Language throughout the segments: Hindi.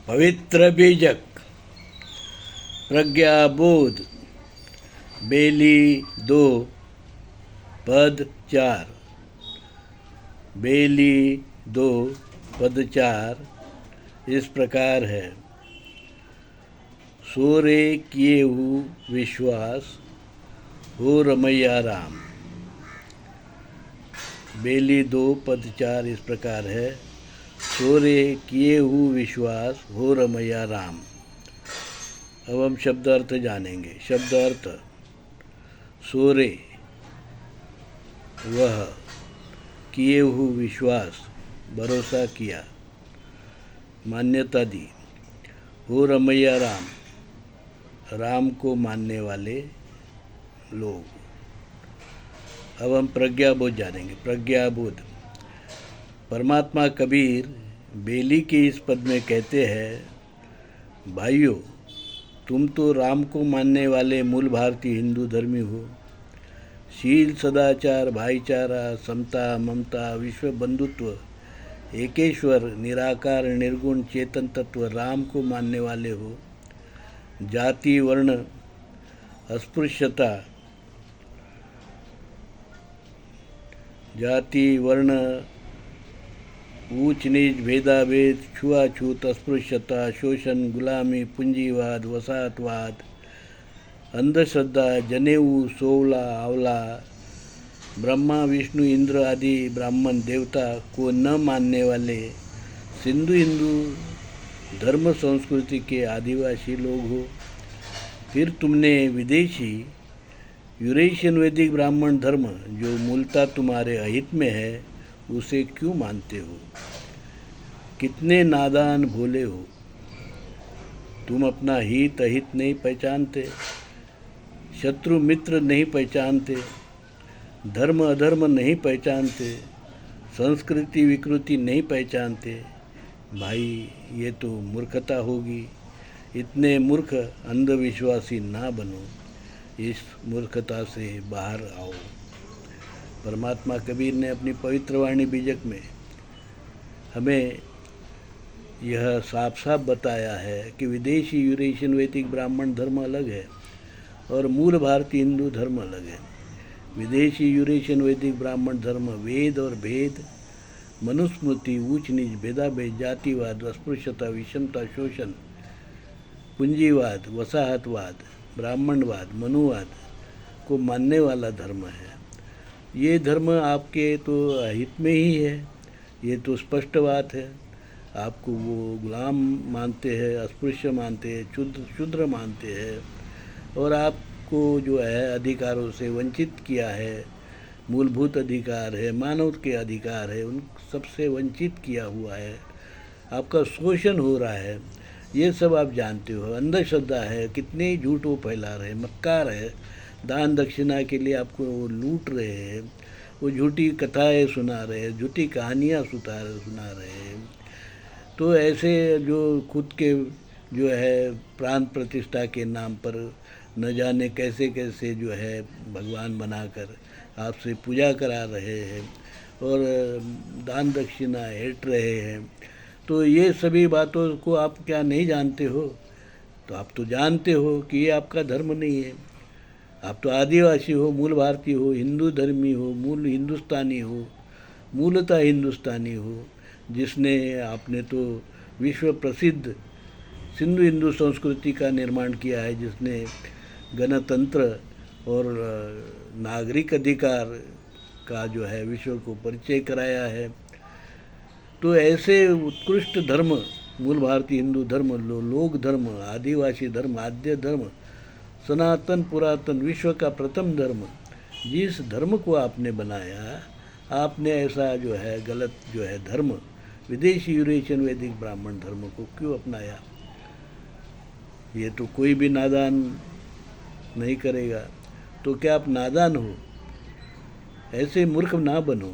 पवित्र बीजक प्रज्ञाबोध बेली 2 पद 4। बेली 2 पद 4 इस प्रकार है। सोरे किए हु विश्वास हो रमैया राम। बेली 2 पद 4 इस प्रकार है। सोरे किए हु विश्वास हो रमैया राम। अब हम शब्द अर्थ जानेंगे। शब्द अर्थ: सोरे वह, किए हु विश्वास भरोसा किया, मान्यता दी, हो रमैया राम राम को मानने वाले लोग। अब हम प्रज्ञाबोध जानेंगे। प्रज्ञाबोध: परमात्मा कबीर बेली के इस पद में कहते हैं, भाइयों, तुम तो राम को मानने वाले मूल भारतीय हिंदू धर्मी हो। शील, सदाचार, भाईचारा, समता, ममता, विश्व बंधुत्व, एकेश्वर, निराकार, निर्गुण, चेतन तत्व राम को मानने वाले हो। जाति, वर्ण, अस्पृश्यता, ऊंच नीच, भेदाभेद, छुआछूत, अस्पृश्यता, शोषण, गुलामी, पूंजीवाद, वसाहतवाद, अंधश्रद्धा, जनेऊ, सोवला, आंवला, ब्रह्मा, विष्णु, इंद्र आदि ब्राह्मण देवता को न मानने वाले सिंधु हिंदू धर्म संस्कृति के आदिवासी लोग हो। फिर तुमने विदेशी यूरेशियन वैदिक ब्राह्मण धर्म, जो मूलतः तुम्हारे अहित में है, उसे क्यों मानते हो? कितने नादान भोले हो। तुम अपना हित अहित नहीं पहचानते, शत्रु मित्र नहीं पहचानते, धर्म अधर्म नहीं पहचानते, संस्कृति विकृति नहीं पहचानते। भाई, ये तो मूर्खता होगी। इतने मूर्ख अंधविश्वासी ना बनो। इस मूर्खता से बाहर आओ। परमात्मा कबीर ने अपनी पवित्र वाणी बीजक में हमें यह साफ साफ बताया है कि विदेशी यूरेशियन वैदिक ब्राह्मण धर्म अलग है और मूल भारतीय हिंदू धर्म अलग है। विदेशी यूरेशियन वैदिक ब्राह्मण धर्म वेद और भेद, मनुस्मृति, ऊंच नीच, भेदाभेद, जातिवाद, अस्पृश्यता, विषमता, शोषण, पूंजीवाद, वसाहतवाद, ब्राह्मणवाद, मनुवाद को मानने वाला धर्म है। ये धर्म आपके तो हित में ही है, ये तो स्पष्ट बात है। आपको वो गुलाम मानते हैं, अस्पृश्य मानते हैं, शूद्र मानते हैं और आपको जो है अधिकारों से वंचित किया है। मूलभूत अधिकार है, मानव के अधिकार है, उन सबसे वंचित किया हुआ है। आपका शोषण हो रहा है, ये सब आप जानते हो। अंधश्रद्धा है, कितने झूठ वो फैला रहे हैं, मक्कार है, दान दक्षिणा के लिए आपको वो लूट रहे हैं, वो झूठी कथाएं सुना रहे हैं, झूठी कहानियाँ सुना रहे हैं। तो ऐसे जो खुद के जो है प्राण प्रतिष्ठा के नाम पर न जाने कैसे कैसे जो है भगवान बनाकर आपसे पूजा करा रहे हैं और दान दक्षिणा हेट रहे हैं। तो ये सभी बातों को आप क्या नहीं जानते हो? तो आप तो जानते हो कि ये आपका धर्म नहीं है। आप तो आदिवासी हो, मूल भारतीय हो, हिंदू धर्मी हो, मूल हिंदुस्तानी हो, मूलतः हिंदुस्तानी हो, जिसने आपने तो विश्व प्रसिद्ध सिंधु हिंदू संस्कृति का निर्माण किया है, जिसने गणतंत्र और नागरिक अधिकार का जो है विश्व को परिचय कराया है। तो ऐसे उत्कृष्ट धर्म, मूल भारतीय हिंदू धर्म, लोक धर्म, आदिवासी धर्म, आद्य धर्म, सनातन पुरातन विश्व का प्रथम धर्म, जिस धर्म को आपने बनाया, आपने ऐसा जो है गलत जो है धर्म, विदेशी यूरेशियन वैदिक ब्राह्मण धर्म को क्यों अपनाया? ये तो कोई भी नादान नहीं करेगा। तो क्या आप नादान हो? ऐसे मूर्ख ना बनो।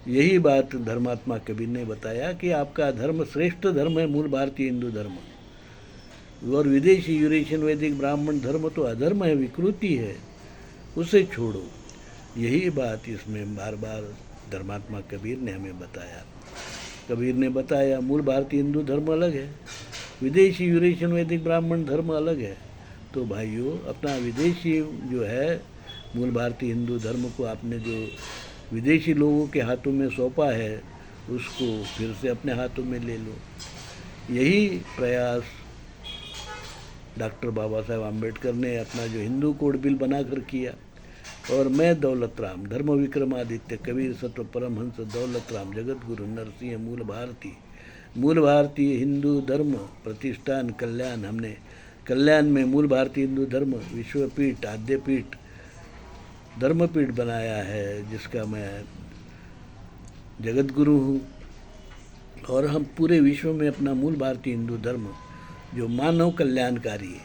यही बात धर्मात्मा कबीर ने बताया कि आपका धर्म श्रेष्ठ धर्म है, मूल भारतीय हिंदू धर्म, और विदेशी यूरेशियन वैदिक ब्राह्मण धर्म तो अधर्म है, विकृति है, उसे छोड़ो। यही बात इसमें बार बार धर्मात्मा कबीर ने हमें बताया। कबीर ने बताया मूल भारतीय हिंदू धर्म अलग है विदेशी यूरेशियन वैदिक ब्राह्मण धर्म अलग है। तो भाइयों, अपना विदेशी जो है मूल भारतीय हिंदू धर्म को आपने जो विदेशी लोगों के हाथों में सौंपा है, उसको फिर से अपने हाथों में ले लो। यही प्रयास डॉक्टर बाबा साहेब आम्बेडकर ने अपना जो हिंदू कोड बिल बनाकर किया। और मैं दौलत राम, धर्म विक्रमादित्य, कबीर सत्व परमहंस दौलत राम, जगत गुरु नरसिंह, मूल भारतीय हिंदू धर्म प्रतिष्ठान कल्याण, हमने कल्याण में मूल भारतीय हिंदू धर्म विश्वपीठ, आद्यपीठ, धर्मपीठ बनाया है, जिसका मैं जगत गुरु हूँ। और हम पूरे विश्व में अपना मूल भारतीय हिंदू धर्म जो मानव कल्याणकारी है,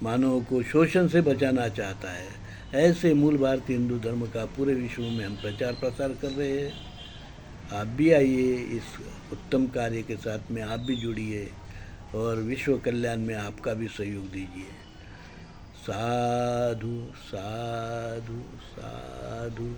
मानव को शोषण से बचाना चाहता है, ऐसे मूल भारतीय हिंदू धर्म का पूरे विश्व में हम प्रचार प्रसार कर रहे हैं। आप भी आइए, इस उत्तम कार्य के साथ में आप भी जुड़िए और विश्व कल्याण में आपका भी सहयोग दीजिए। साधु साधु साधु।